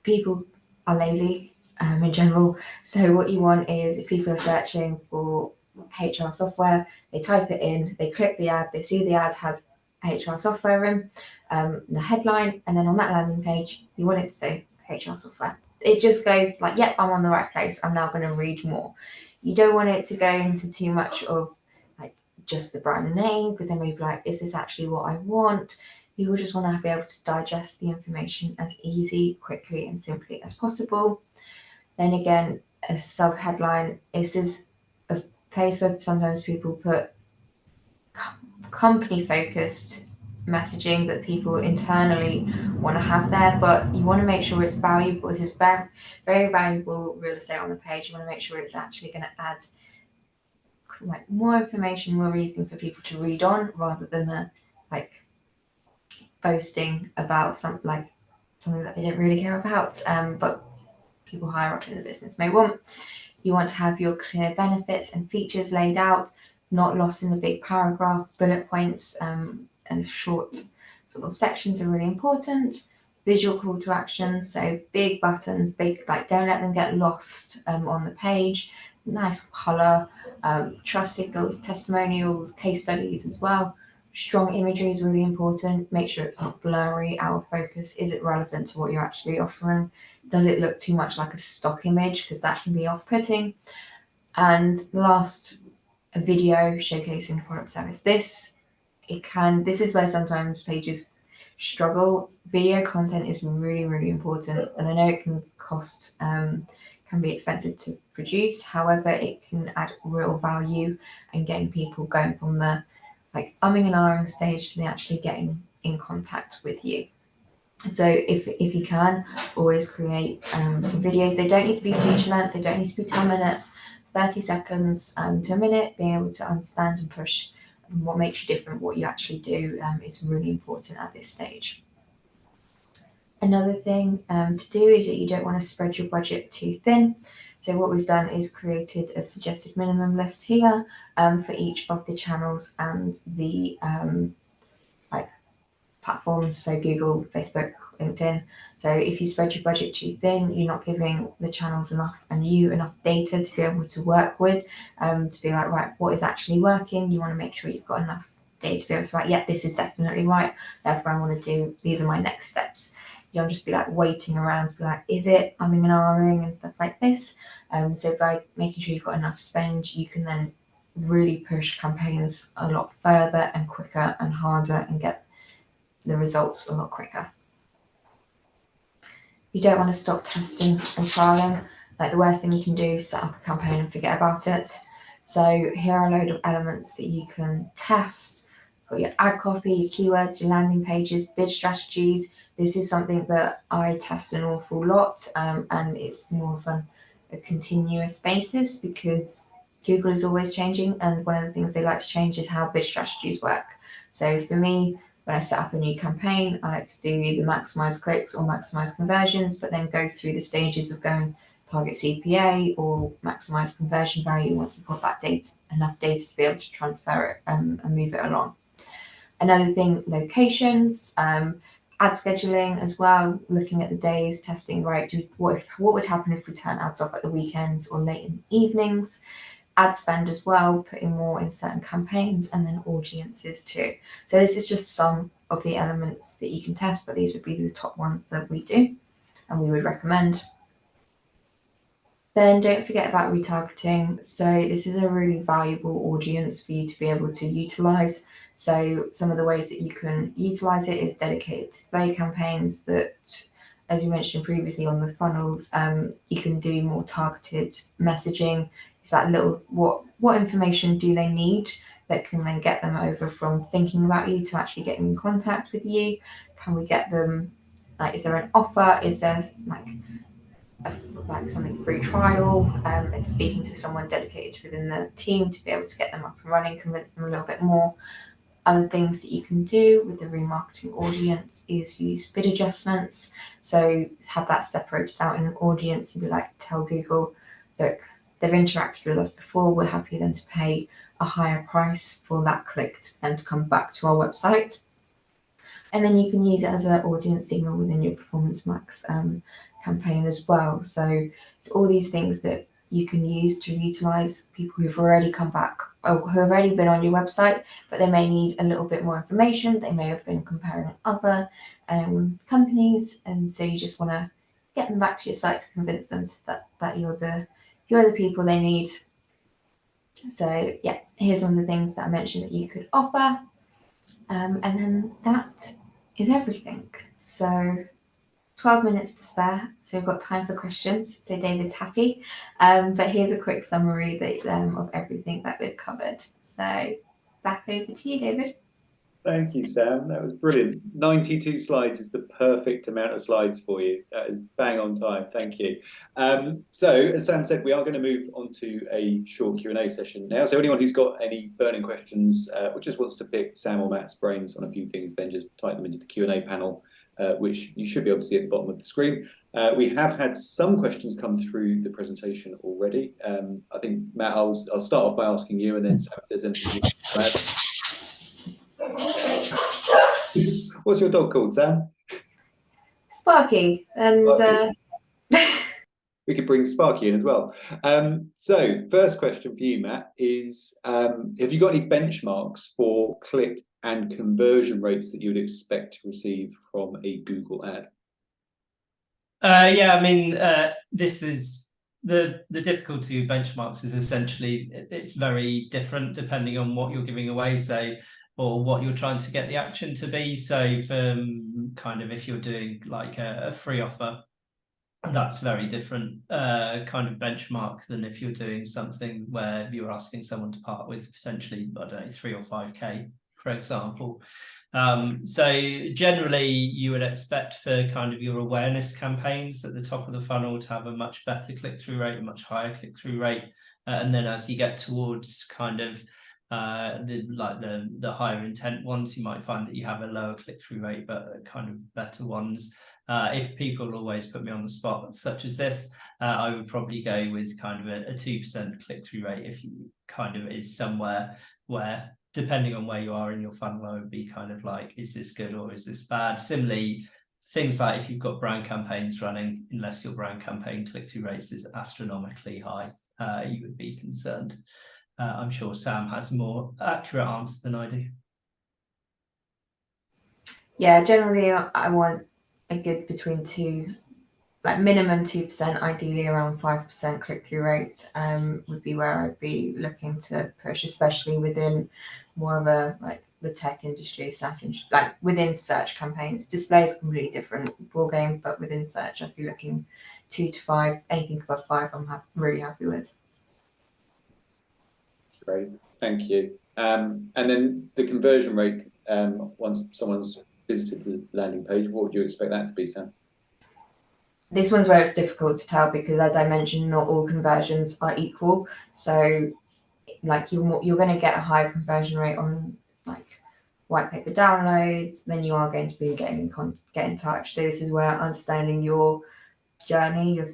people are lazy in general. So what you want is, if people are searching for HR software, they type it in, they click the ad, they see the ad has HR software in the headline, and then on that landing page, you want it to say HR software. It just goes like, yep, I'm on the right place. I'm now going to read more. You don't want it to go into too much of like just the brand name, because then maybe like, is this actually what I want? People just want to be able to digest the information as easy, quickly, and simply as possible. Then again, a sub-headline, this is a place where sometimes people put company-focused messaging that people internally want to have there, but you want to make sure it's valuable. This is very, very valuable real estate on the page. You want to make sure it's actually going to add like more information, more reason for people to read on, rather than the like boasting about something that they don't really care about, but people higher up in the business may want. You want to have your clear benefits and features laid out, not lost in the big paragraph. Bullet points and short sort of sections are really important. Visual call to action, so big buttons, don't let them get lost on the page. Nice color, trust signals, testimonials, case studies as well. Strong imagery is really important. Make sure it's not blurry, out of focus. Is it relevant to what you're actually offering? Does it look too much like a stock image? Because that can be off-putting. And last, a video showcasing the product service. This is where sometimes pages struggle. Video content is really, really important. And I know it can cost, can be expensive to produce. However, it can add real value and getting people going from the umming and ahhing stage to actually getting in contact with you. So if you can, always create some videos. They don't need to be feature length, they don't need to be 10 minutes. 30 seconds to a minute, being able to understand and push what makes you different, what you actually do, is really important at this stage. Another thing to do is that you don't want to spread your budget too thin. So what we've done is created a suggested minimum list here for each of the channels and the like platforms, so Google, Facebook, LinkedIn. So if you spread your budget too thin, you're not giving the channels enough data to be able to work with, to be like, right, what is actually working? You want to make sure you've got enough data to be able to be like, yeah, this is definitely right, therefore I want to do, these are my next steps. You don't just be like waiting around to be like, is it umming and ahhing and stuff like this. So by making sure you've got enough spend, you can then really push campaigns a lot further and quicker and harder and get the results a lot quicker. You don't want to stop testing and trialing. Like, the worst thing you can do is set up a campaign and forget about it. So here are a load of elements that you can test. You've got your ad copy, your keywords, your landing pages, bid strategies. This is something that I test an awful lot, and it's more of a continuous basis because Google is always changing, and one of the things they like to change is how bid strategies work. So for me, when I set up a new campaign, I like to do either maximize clicks or maximize conversions, but then go through the stages of going target CPA or maximize conversion value once we've got that data, enough data to be able to transfer it and move it along. Another thing, locations, ad scheduling as well, looking at the days, testing, right, what would happen if we turn ads off at the weekends or late in the evenings. Ad spend as well, putting more in certain campaigns, and then audiences too. So this is just some of the elements that you can test, but these would be the top ones that we do and we would recommend. Then don't forget about retargeting. So this is a really valuable audience for you to be able to utilize. So some of the ways that you can utilize it is dedicated display campaigns that, as you mentioned previously on the funnels, you can do more targeted messaging. It's that little, what information do they need that can then get them over from thinking about you to actually getting in contact with you? Can we get them, like, is there an offer? Is there like something free trial? And speaking to someone dedicated within the team to be able to get them up and running, convince them a little bit more. Other things that you can do with the remarketing audience is use bid adjustments. So have that separated out in an audience and be like, tell Google, look, they've interacted with us before, we're happy then to pay a higher price for that click for them to come back to our website. And then you can use it as an audience signal within your Performance Max campaign as well. So it's all these things that you can use to utilize people who've already come back or who have already been on your website, but they may need a little bit more information. They may have been comparing other companies, and so you just want to get them back to your site to convince them that you're the people they need. So yeah, here's some of the things that I mentioned that you could offer, and then that is everything. So 12 minutes to spare, so we've got time for questions. So David's happy, but here's a quick summary of everything that we've covered. So back over to you, David. Thank you, Sam. That was brilliant. 92 slides is the perfect amount of slides for you. That is bang on time. Thank you. So, as Sam said, we are going to move on to a short Q&A session now. So anyone who's got any burning questions or just wants to pick Sam or Matt's brains on a few things, then just type them into the Q&A panel, which you should be able to see at the bottom of the screen. We have had some questions come through the presentation already. I think, Matt, I'll start off by asking you, and then Sam, if there's anything you want to add. What's your dog called, Sam? Sparky. And Sparky. We could bring Sparky in as well. So first question for you, Matt, is have you got any benchmarks for click and conversion rates that you would expect to receive from a Google ad? Yeah, I mean, this is the difficulty of benchmarks is essentially it's very different depending on what you're giving away, so, or what you're trying to get the action to be. So for kind of, if you're doing like a free offer, that's very different kind of benchmark than if you're doing something where you're asking someone to part with potentially, I don't know, 3 or 5K for example. So generally you would expect for kind of your awareness campaigns at the top of the funnel to have a much better click-through rate, a much higher click-through rate. And then as you get towards kind of the higher intent ones, you might find that you have a lower click-through rate, but kind of better ones. If people always put me on the spot, such as this, I would probably go with kind of a 2% click-through rate if you kind of is somewhere where, depending on where you are in your funnel, I would be kind of like, is this good or is this bad? Similarly, things like if you've got brand campaigns running, unless your brand campaign click-through rates is astronomically high, you would be concerned. I'm sure Sam has a more accurate answer than I do. Yeah, generally I want a good between minimum 2%, ideally around 5% click-through rate would be where I'd be looking to push, especially within more of a the tech industry, SaaS industry, within search campaigns. Display is a completely different ball game, but within search I'd be looking 2 to 5. Anything above 5 I'm really happy with. Great, thank you. And then the conversion rate, once someone's visited the landing page, what would you expect that to be, Sam? This one's where it's difficult to tell because, as I mentioned, not all conversions are equal. So, you're going to get a higher conversion rate on white paper downloads than you are going to be get in touch. So this is where understanding your journey, your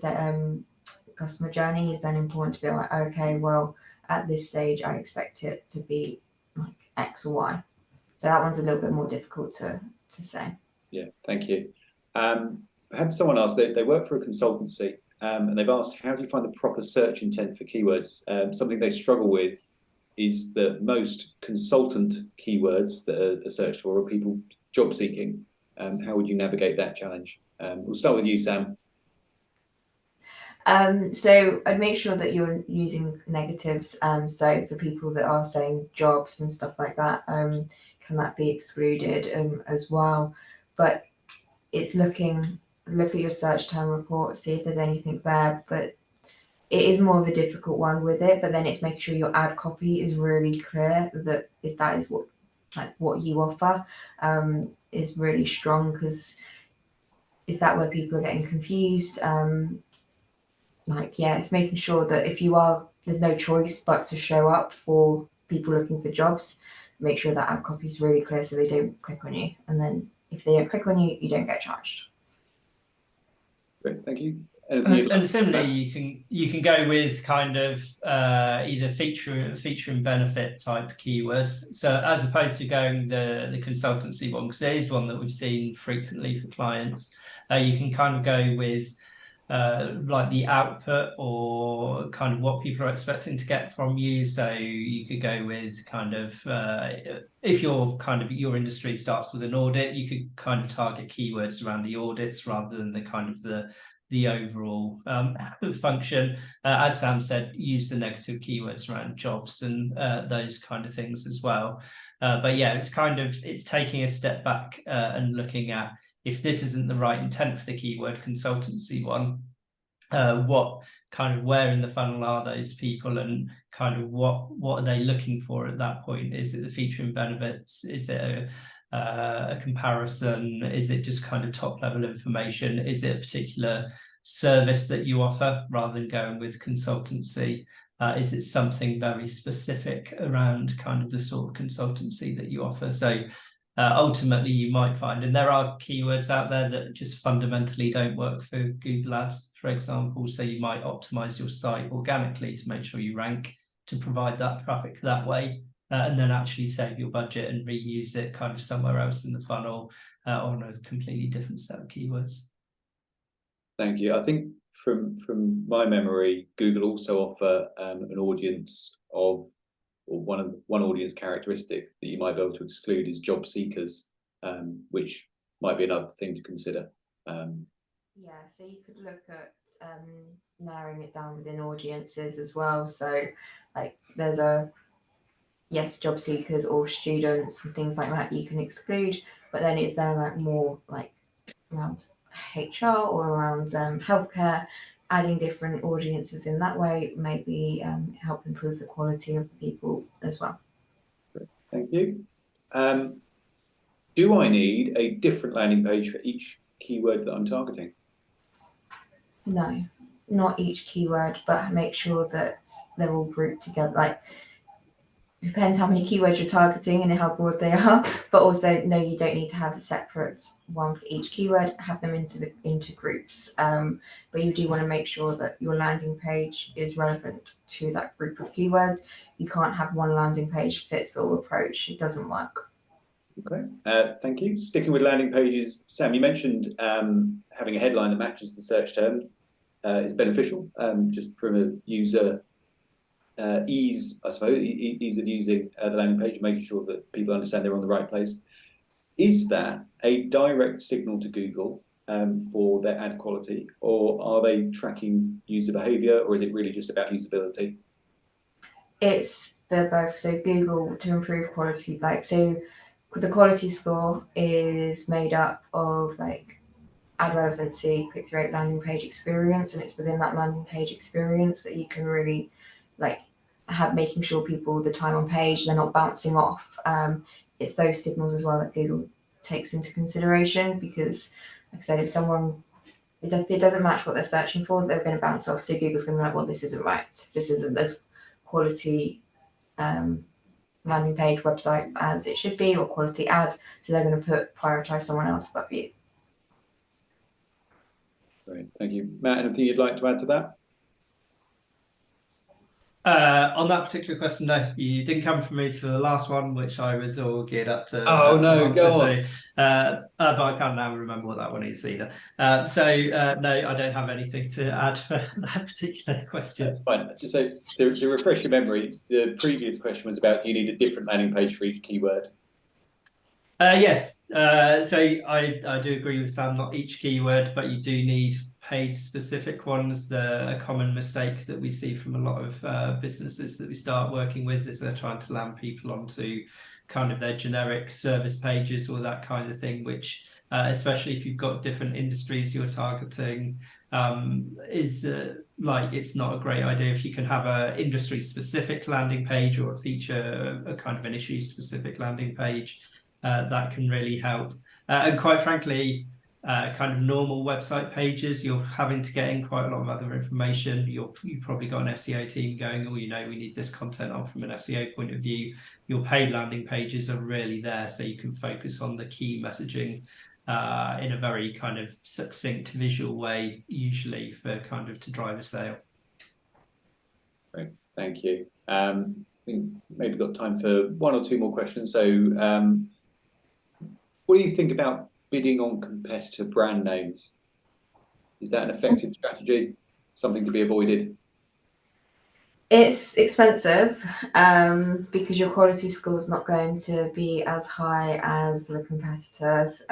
customer journey, is then important to be like, okay, well, at this stage, I expect it to be like X or Y. So that one's a little bit more difficult to say. Yeah, thank you. I had someone ask, they work for a consultancy, and they've asked, how do you find the proper search intent for keywords? Something they struggle with is that most consultant keywords that are searched for are people job seeking. How would you navigate that challenge? We'll start with you, Sam. So I'd make sure that you're using negatives. So for people that are saying jobs and stuff like that, can that be excluded as well? But it's look at your search term report, see if there's anything there. But it is more of a difficult one with it. But then it's making sure your ad copy is really clear that if that is what you offer, is really strong, because is that where people are getting confused? It's making sure that there's no choice but to show up for people looking for jobs. Make sure that ad copy is really clear so they don't click on you. And then if they don't click on you, you don't get charged. Great, thank you. And similarly, you can go with kind of either feature and benefit type keywords. So as opposed to going the consultancy one, because it is one that we've seen frequently for clients, you can kind of go with the output or kind of what people are expecting to get from you. So you could go with kind of if your industry starts with an audit, you could kind of target keywords around the audits rather than the kind of the overall function. As Sam said, use the negative keywords around jobs and those kind of things as well. But yeah, it's taking a step back and looking at, if this isn't the right intent for the keyword consultancy one, where in the funnel are those people, and kind of what are they looking for at that point? Is it the feature and benefits? Is it a comparison? Is it just kind of top level information? Is it a particular service that you offer rather than going with consultancy? Is it something very specific around kind of the sort of consultancy that you offer? So ultimately you might find, and there are keywords out there that just fundamentally don't work for Google Ads, for example. So you might optimize your site organically to make sure you rank to provide that traffic that way, and then actually save your budget and reuse it kind of somewhere else in the funnel on a completely different set of keywords. Thank you. I think from my memory, Google also offer an audience of, or one audience characteristic that you might be able to exclude is job seekers, which might be another thing to consider. So you could look at narrowing it down within audiences as well. So there's job seekers or students and things like that you can exclude, but then is there more around HR or around healthcare? Adding different audiences in that way maybe help improve the quality of the people as well. Thank you. Do I need a different landing page for each keyword that I'm targeting? No, not each keyword, but make sure that they're all grouped together. Like, depends how many keywords you're targeting and how broad they are, but also no, you don't need to have a separate one for each keyword. Have them into groups, but you do want to make sure that your landing page is relevant to that group of keywords. You can't have one landing page fits all approach. It doesn't work. Okay, thank you. Sticking with landing pages, Sam, you mentioned having a headline that matches the search term is beneficial, just from a user ease, I suppose, ease of using the landing page, making sure that people understand they're on the right place. Is that a direct signal to Google for their ad quality, or are they tracking user behavior, or is it really just about usability? It's both. So Google to improve quality, so the quality score is made up of ad relevancy, click-through rate, landing page experience, and it's within that landing page experience that you can really have making sure people the time on page they're not bouncing off. It's those signals as well that Google takes into consideration because, like I said, if it doesn't match what they're searching for, they're going to bounce off. So Google's going to be like, well, this isn't right. This isn't as quality landing page website as it should be, or quality ad. So they're going to prioritize someone else above you. Great, thank you. Matt, anything you'd like to add to that? On that particular question, no, you didn't come from me for the last one, which I was all geared up to. Oh no, go on. But I can't now remember what that one is either. No, I don't have anything to add for that particular question. That's fine. Just to refresh your memory, the previous question was about, do you need a different landing page for each keyword? Yes. So I do agree with Sam, not each keyword, but you do need paid specific ones. A common mistake that we see from a lot of businesses that we start working with is they're trying to land people onto kind of their generic service pages or that kind of thing, which especially if you've got different industries you're targeting, is it's not a great idea. If you can have a industry specific landing page or feature a kind of an issue specific landing page, that can really help. And quite frankly, kind of normal website pages, you're having to get in quite a lot of other information. You've probably got an SEO team going, we need this content on from an SEO point of view. Your paid landing pages are really there so you can focus on the key messaging in a very kind of succinct visual way, usually for kind of to drive a sale. Great, thank you. I think maybe got time for one or two more questions. So what do you think about bidding on competitor brand names? Is that an effective strategy? Something to be avoided? It's expensive because your quality score is not going to be as high as the competitors.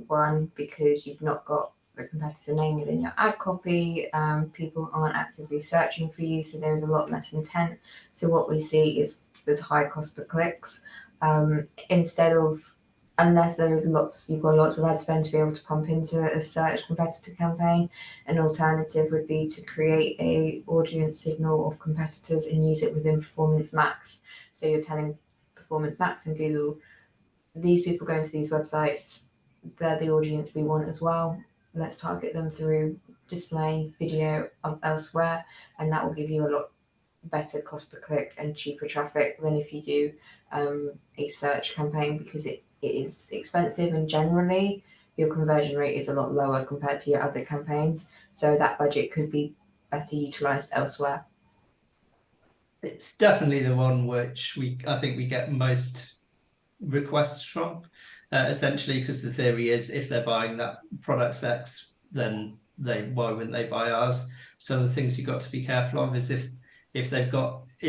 One, because you've not got the competitor name within your ad copy. People aren't actively searching for you, so there is a lot less intent. So what we see is there's high cost per clicks unless you've got lots of ad spend to be able to pump into a search competitor campaign. An alternative would be to create a audience signal of competitors and use it within Performance Max. So you're telling Performance Max and Google, these people going to these websites, they're the audience we want as well. Let's target them through display, video elsewhere, and that will give you a lot better cost per click and cheaper traffic than if you do a search campaign, because it is expensive and generally your conversion rate is a lot lower compared to your other campaigns. So that budget could be better utilized elsewhere. It's definitely the one which I think we get most requests from, essentially, because the theory is if they're buying that product X, then why wouldn't they buy ours? So the things you've got to be careful of is if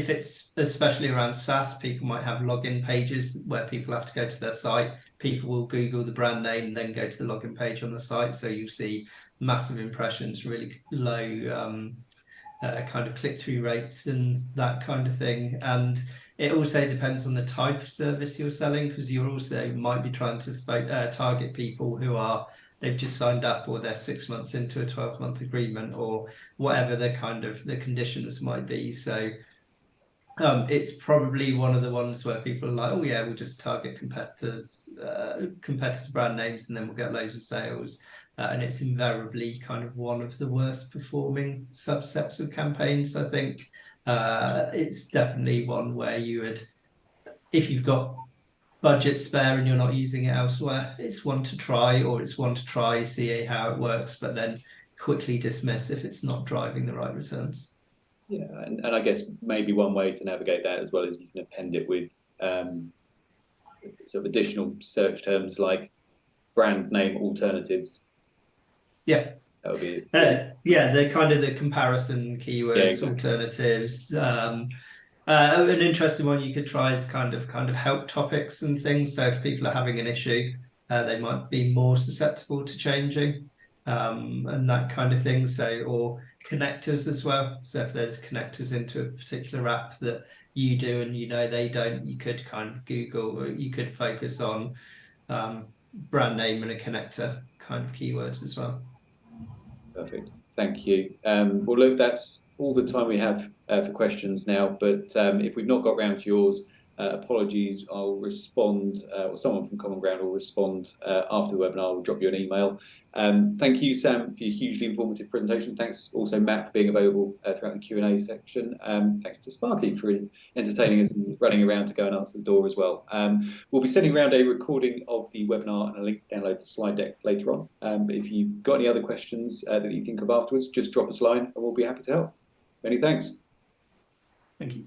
it's especially around SaaS, people might have login pages where people have to go to their site. People will Google the brand name and then go to the login page on the site. So you see massive impressions, really low kind of click-through rates and that kind of thing. And it also depends on the type of service you're selling, because you also might be trying to target people who they've just signed up, or they're 6 months into a 12-month agreement, or whatever the conditions might be. So It's probably one of the ones where people are like, oh yeah, we'll just target competitors, competitor brand names, and then we'll get loads of sales. And it's invariably kind of one of the worst performing subsets of campaigns. I think it's definitely one where you would, if you've got budget spare and you're not using it elsewhere, it's one to try, or it's one to try, see how it works, but then quickly dismiss if it's not driving the right returns. Yeah, and I guess maybe one way to navigate that as well is you can append it with sort of additional search terms like brand name alternatives. Yeah. That would be yeah, the kind of the comparison keywords, Yeah, exactly. alternatives. An interesting one you could try is kind of help topics and things. So if people are having an issue, they might be more susceptible to changing, and that kind of thing. So, or connectors as well. So if there's connectors into a particular app that you do and you know they don't, you could kind of Google, or you could focus on brand name and a connector kind of keywords as well. Perfect. Thank you. Well, look, that's all the time we have for questions now. But if we've not got round to yours, apologies. I'll respond, or someone from Common Ground will respond after the webinar. I'll drop you an email. Thank you, Sam, for your hugely informative presentation. Thanks also, Matt, for being available throughout the Q&A section. Thanks to Sparky for entertaining us and running around to go and answer the door as well. We'll be sending around a recording of the webinar and a link to download the slide deck later on. But if you've got any other questions that you think of afterwards, just drop us a line and we'll be happy to help. Many thanks. Thank you.